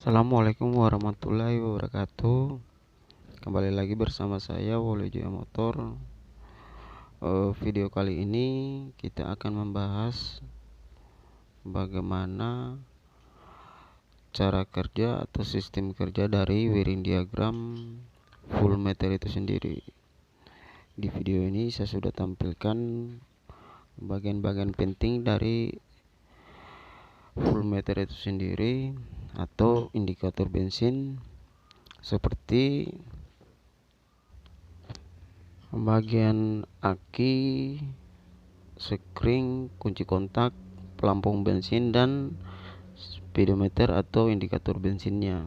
Assalamualaikum warahmatullahi wabarakatuh. Kembali lagi bersama saya Woli Jaya Motor. Video kali ini kita akan membahas bagaimana cara kerja atau sistem kerja dari wiring diagram full meter itu sendiri. Di video ini saya sudah tampilkan bagian-bagian penting dari full meter itu sendiri atau indikator bensin, seperti bagian aki, sekring, kunci kontak, pelampung bensin, dan speedometer atau indikator bensinnya.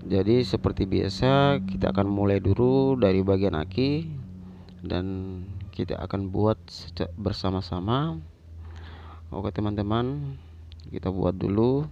Jadi seperti biasa, kita akan mulai dulu dari bagian aki dan kita akan buat bersama-sama. Oke teman-teman, kita buat dulu.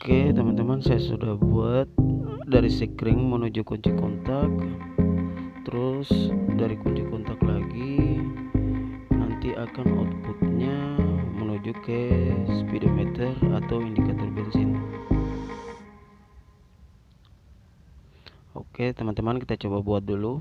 Oke teman-teman, saya sudah buat dari sekring menuju kunci kontak, terus dari kunci kontak lagi nanti akan outputnya menuju ke speedometer atau indikator bensin. Oke teman-teman, kita coba buat dulu.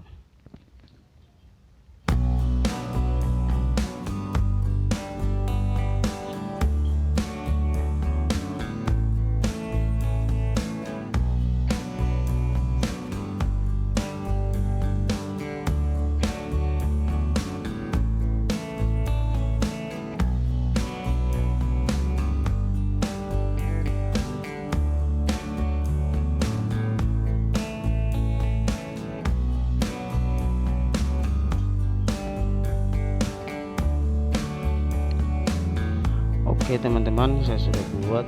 Oke teman-teman, saya sudah buat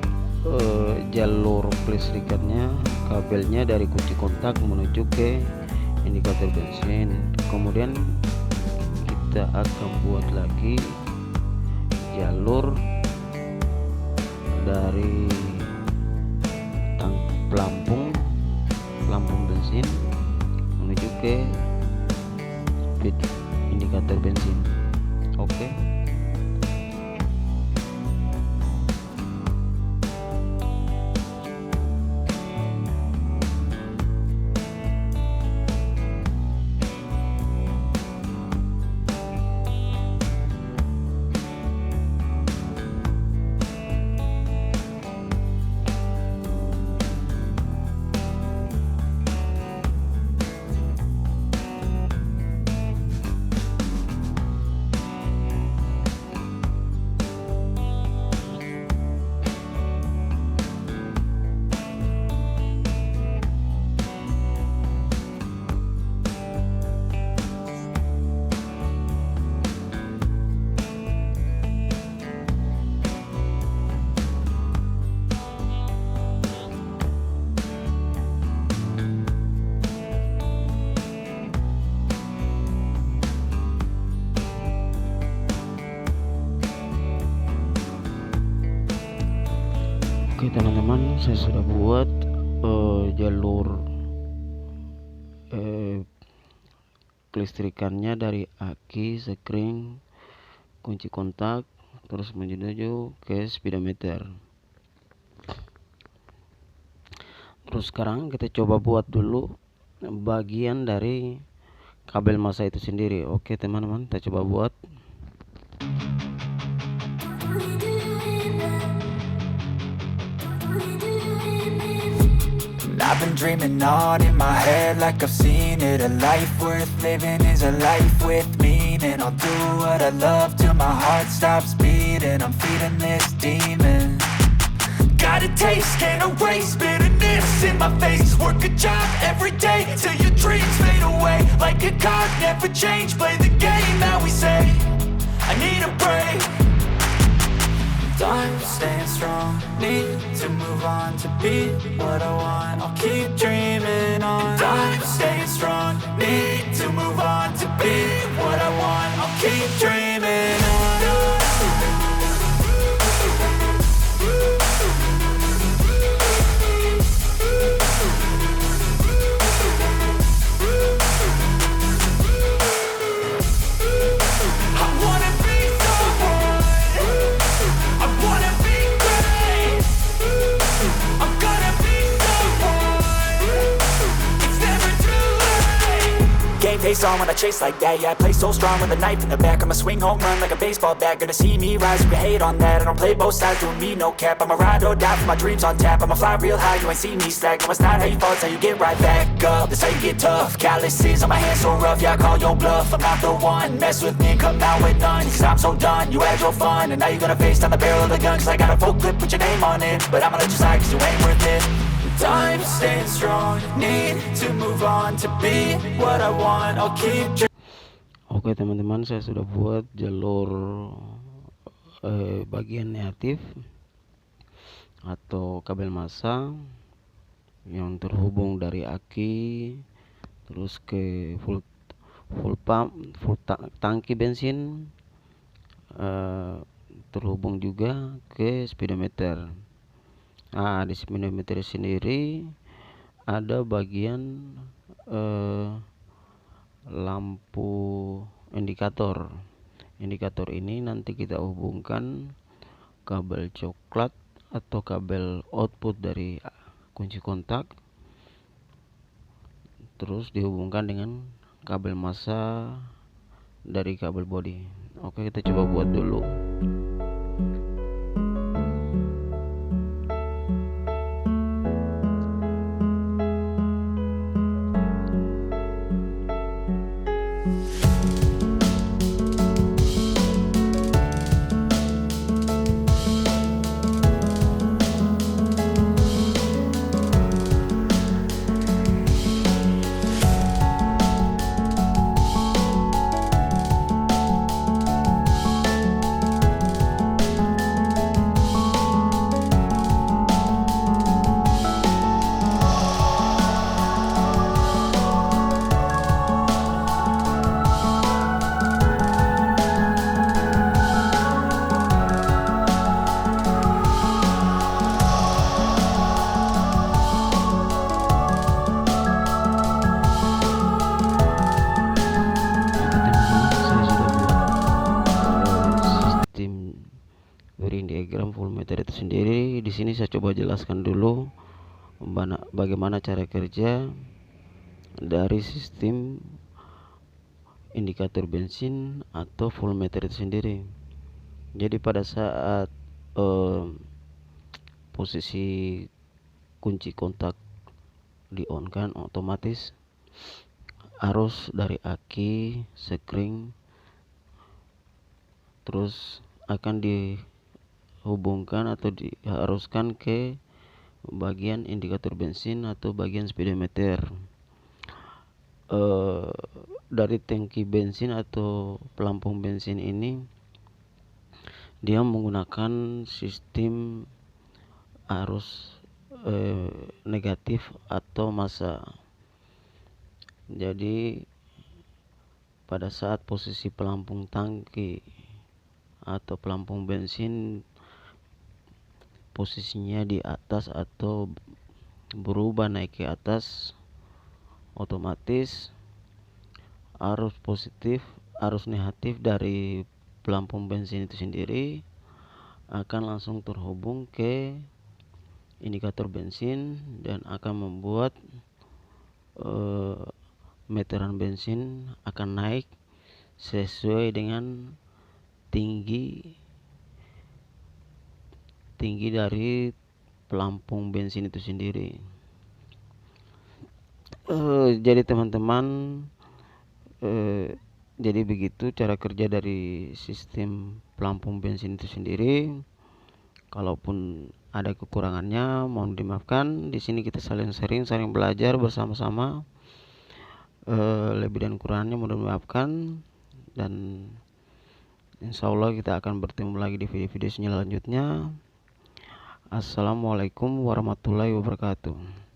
jalur kelistrikannya, kabelnya dari kunci kontak menuju ke indikator bensin. Kemudian kita akan buat lagi jalur dari pelampung bensin menuju ke speed indikator bensin. Oke. Oke teman-teman, saya sudah buat jalur kelistrikannya dari aki, sekring, kunci kontak, terus menuju ke speedometer. Terus sekarang kita coba buat dulu bagian dari kabel massa itu sendiri. Oke teman-teman, kita coba buat. I've been dreaming on in my head like I've seen it. A life worth living is a life with meaning. I'll do what I love till my heart stops beating. I'm feeding this demon. Got a taste, can't erase bitterness in my face. Work a job every day till your dreams fade away. Like a card, never change, play the game that we say. I need a break. I'm staying strong, need to move on to be what I want. I'll keep dreaming on. I'm staying strong, need to move on to be what I want. I'll keep dreaming on. Face on when I chase like that, yeah, I play so strong with a knife in the back. I'ma swing home run like a baseball bat. Gonna see me rise, you can hate on that. I don't play both sides, doing me no cap. I'ma ride or die for my dreams on tap. I'ma fly real high, you ain't see me slack. No, it's not how you fall, it's how you get right back up. That's how you get tough. Calluses on my hands so rough, yeah, I call your bluff. I'm not the one, mess with me, come out with none. Cause I'm so done, you had your fun. And now you're gonna face down the barrel of the gun. Cause I got a full clip, put your name on it. But I'ma let you slide cause you ain't worth it. I'm staying strong, need to move on to be what I want. I'll keep. Oke teman-teman, saya sudah buat jalur bagian negatif atau kabel massa yang terhubung dari aki terus ke full tangki bensin, terhubung juga ke speedometer. Nah, di speedometer sendiri ada bagian lampu indikator. Indikator ini nanti kita hubungkan kabel coklat atau kabel output dari kunci kontak, terus dihubungkan dengan kabel massa dari kabel body. Oke, kita coba buat dulu. Diagram voltmeter itu sendiri. Di sini saya coba jelaskan dulu bagaimana cara kerja dari sistem indikator bensin atau voltmeter itu sendiri. Jadi pada saat posisi kunci kontak di on kan, otomatis arus dari aki, sekring terus akan dihubungkan atau diharuskan ke bagian indikator bensin atau bagian speedometer. Dari tangki bensin atau pelampung bensin ini dia menggunakan sistem arus negatif atau massa. Jadi pada saat posisi pelampung tangki atau pelampung bensin posisinya di atas atau berubah naik ke atas, otomatis arus positif, arus negatif dari pelampung bensin itu sendiri akan langsung terhubung ke indikator bensin dan akan membuat meteran bensin akan naik sesuai dengan tinggi dari pelampung bensin itu sendiri. Jadi teman-teman, jadi begitu cara kerja dari sistem pelampung bensin itu sendiri. Kalaupun ada kekurangannya mohon dimaafkan. Di sini kita saling sharing, saling belajar bersama-sama. Lebih dan kurangnya mohon dimaafkan, dan insya Allah kita akan bertemu lagi di video-video selanjutnya. Assalamualaikum warahmatullahi wabarakatuh.